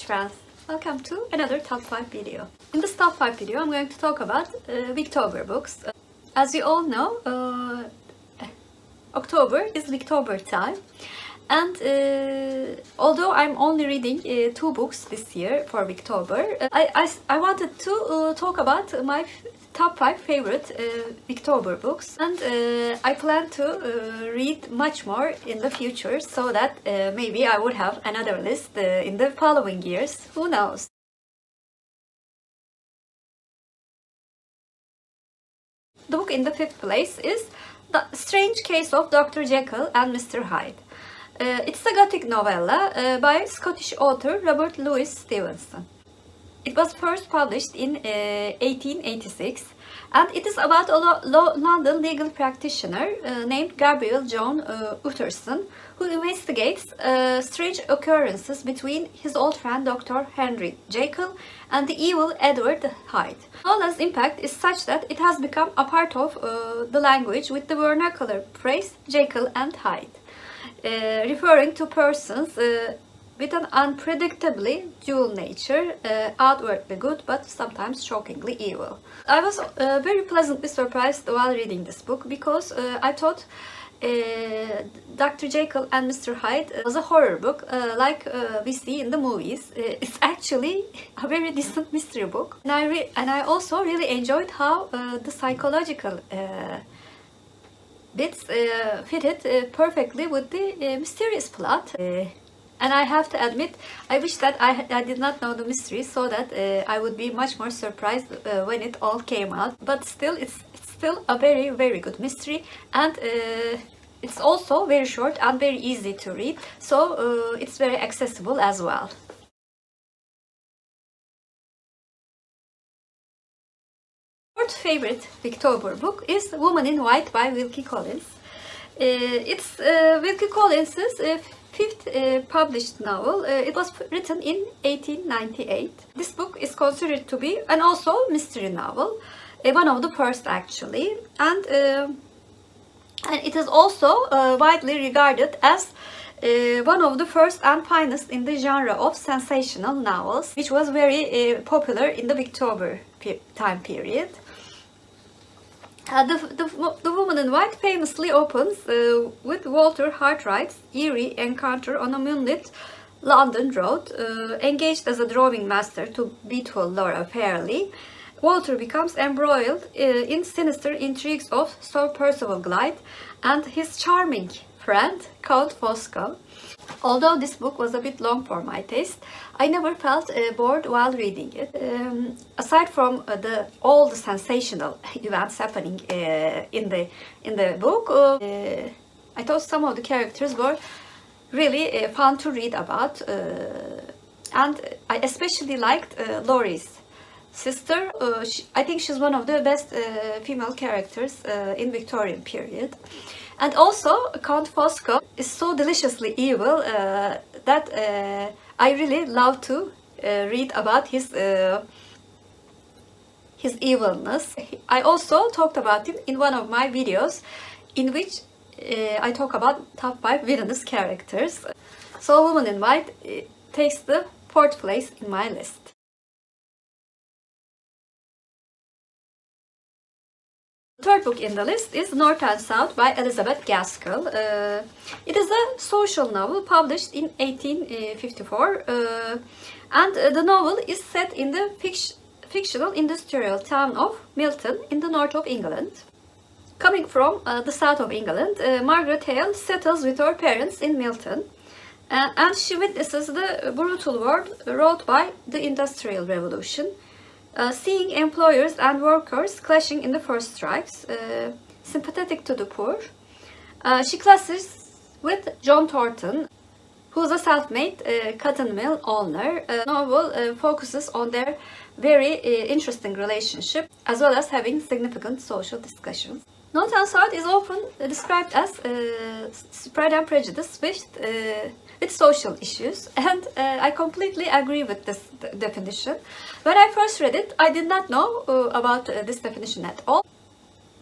friends, welcome to another top 5 video. In this top 5 video I'm going to talk about Victober books. As you all know, October is Victober time, and although I'm only reading 2 books this year for Victober, I wanted to talk about my top 5 favorite Victober books, and I plan to read much more in the future, so that maybe I would have another list in the following years, who knows. The book in the 5th place is The Strange Case of Dr. Jekyll and Mr. Hyde. It's a Gothic novella by Scottish author Robert Louis Stevenson. It was first published in 1886, and it is about a London legal practitioner named Gabriel John Utterson, who investigates strange occurrences between his old friend Dr. Henry Jekyll and the evil Edward Hyde. Knowledge's impact is such that it has become a part of the language, with the vernacular phrase Jekyll and Hyde, referring to persons with an unpredictably dual nature, outwardly good but sometimes shockingly evil. I was very pleasantly surprised while reading this book, because I thought Dr. Jekyll and Mr. Hyde was a horror book like we see in the movies. It's actually a very decent mystery book, and I also really enjoyed how the psychological bits fitted perfectly with the mysterious plot. And I have to admit, I wish that I did not know the mystery, so that I would be much more surprised when it all came out. But still, it's still a very, very good mystery, and it's also very short and very easy to read, so it's very accessible as well. My fourth favorite Victober book is Woman in White by Wilkie Collins. It's Wilkie Collins' 5th published novel. It was written in 1898. This book is considered to be an also mystery novel, one of the first actually, and it is also widely regarded as one of the first and finest in the genre of sensational novels, which was very popular in the Victober time period. The Woman in White famously opens with Walter Cartwright's eerie encounter on a moonlit London road. Engaged as a drawing master to beautiful Laura Fairley, Walter becomes embroiled in sinister intrigues of Sir Percival Glyde and his charming friend Count Fosco. Although this book was a bit long for my taste, I never felt bored while reading it. Aside from all the sensational events happening in the book, I thought some of the characters were really fun to read about, and I especially liked Laurie's sister. I think she's one of the best female characters in Victorian period. And also, Count Fosco is so deliciously evil that I really love to read about his evilness. I also talked about him in one of my videos, in which I talk about top 5 villainous characters. So Woman in White takes the 4th place in my list. The 3rd book in the list is North and South by Elizabeth Gaskell. It is a social novel published in 1854, and the novel is set in the fictional industrial town of Milton in the north of England. Coming from the south of England, Margaret Hale settles with her parents in Milton, and she witnesses the brutal world wrought by the Industrial Revolution, seeing employers and workers clashing in the first strikes. Sympathetic to the poor, she clashes with John Thornton, who is a self-made cotton mill owner. The novel focuses on their very interesting relationship, as well as having significant social discussions. North and South is often described as Pride and Prejudice with social issues, and I completely agree with this definition. When I first read it, I did not know about this definition at all.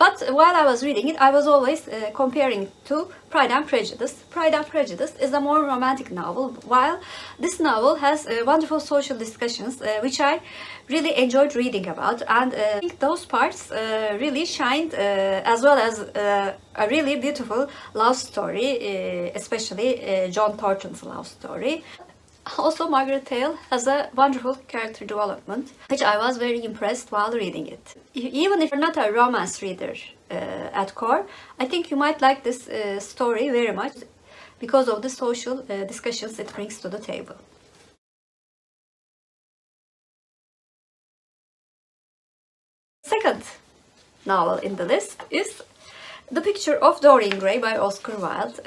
But while I was reading it, I was always comparing it to Pride and Prejudice. Pride and Prejudice is a more romantic novel, while this novel has wonderful social discussions, which I really enjoyed reading about. And I think those parts really shined, as well as a really beautiful love story, especially John Thornton's love story. Also, Margaret Hale has a wonderful character development, which I was very impressed while reading it. Even if you're not a romance reader at core, I think you might like this story very much because of the social discussions it brings to the table. Second novel in the list is The Picture of Dorian Gray by Oscar Wilde.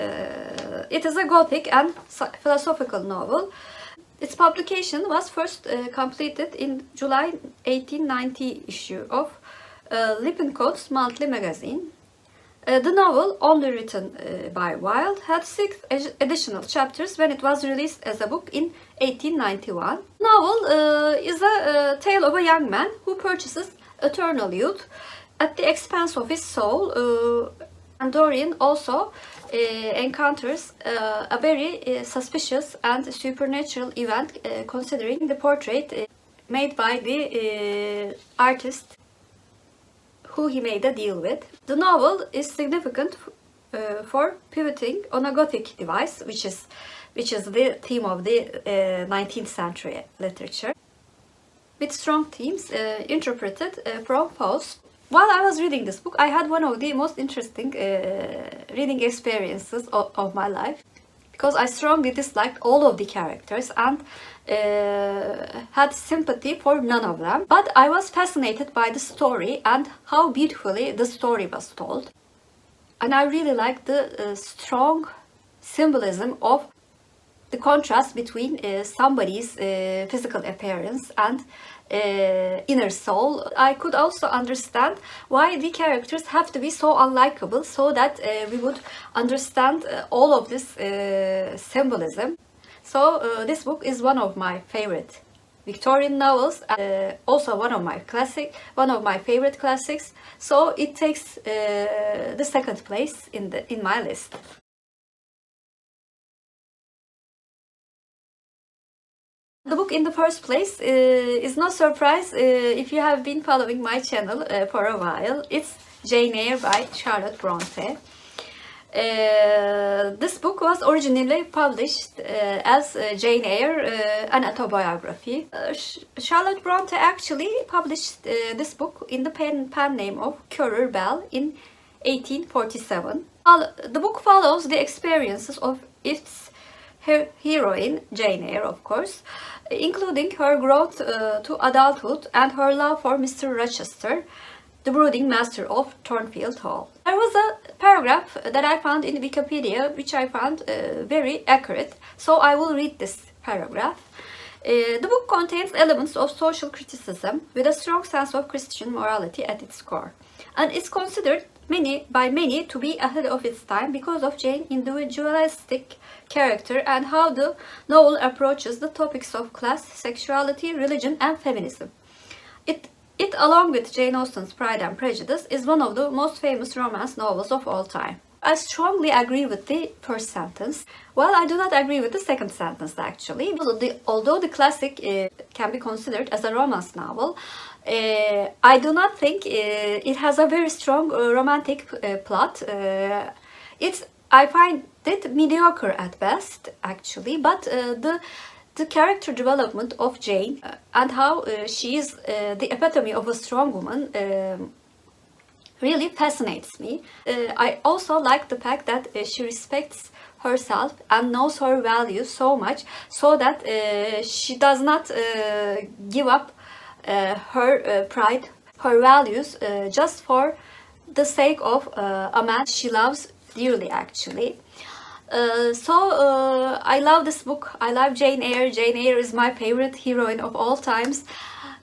It is a Gothic and philosophical novel. Its publication was first completed in July 1890 issue of Lippincott's Monthly Magazine. The novel, only written by Wilde, had 6 additional chapters when it was released as a book in 1891. The novel is a tale of a young man who purchases eternal youth at the expense of his soul, and Dorian also encounters a very suspicious and supernatural event, considering the portrait made by the artist who he made a deal with. The novel is significant for pivoting on a Gothic device, which is the theme of the 19th century literature, with strong themes interpreted from Faust. While I was reading this book, I had one of the most interesting reading experiences of my life, because I strongly disliked all of the characters and had sympathy for none of them. But I was fascinated by the story and how beautifully the story was told. And I really liked the strong symbolism of the contrast between somebody's physical appearance and inner soul. I could also understand why the characters have to be so unlikable, so that we would understand all of this symbolism. So this book is one of my favorite Victorian novels, also one of my favorite classics. So it takes the second place in my list. The book in the first place is no surprise if you have been following my channel for a while. It's Jane Eyre by Charlotte Bronte. This book was originally published as Jane Eyre, an autobiography. Charlotte Bronte actually published this book in the pen name of Currer Bell in 1847. The book follows the experiences of its heroine, Jane Eyre, of course, including her growth to adulthood and her love for Mr. Rochester, the brooding master of Thornfield Hall. There was a paragraph that I found in Wikipedia which I found very accurate, so I will read this paragraph. The book contains elements of social criticism with a strong sense of Christian morality at its core, and is considered by many to be ahead of its time because of Jane's individualistic character and how the novel approaches the topics of class, sexuality, religion, and feminism. It, along with Jane Austen's Pride and Prejudice, is one of the most famous romance novels of all time. I strongly agree with the first sentence. Well, I do not agree with the second sentence, actually. Although the classic can be considered as a romance novel, I do not think it has a very strong romantic plot. I find it mediocre at best, actually, but the character development of Jane and how she is the epitome of a strong woman really fascinates me. I also like the fact that she respects herself and knows her values so much, so that she does not give up her pride, her values, just for the sake of a man she loves dearly, actually. I love this book. I love Jane Eyre. Jane Eyre is my favorite heroine of all times.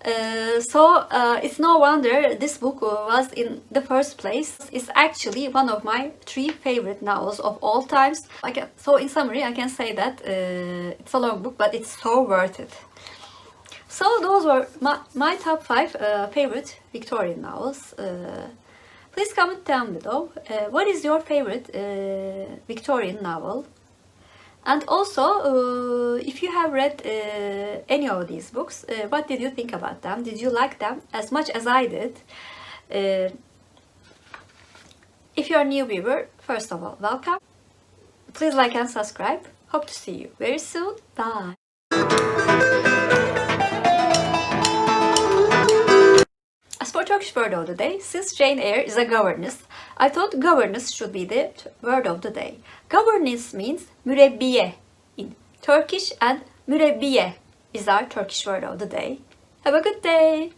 It's no wonder this book was in the first place. It's actually one of my 3 favorite novels of all times. So in summary, I can say that it's a long book, but it's so worth it. So those were my top 5 favorite Victorian novels. Please comment down below what is your favorite Victorian novel. And also, if you have read any of these books, what did you think about them? Did you like them as much as I did? If you're a new viewer, first of all, welcome. Please like and subscribe. Hope to see you very soon. Bye. As for Turkish word of the day, since Jane Eyre is a governess, I thought governess should be the word of the day. Governess means mürebbiye in Turkish, and mürebbiye is our Turkish word of the day. Have a good day!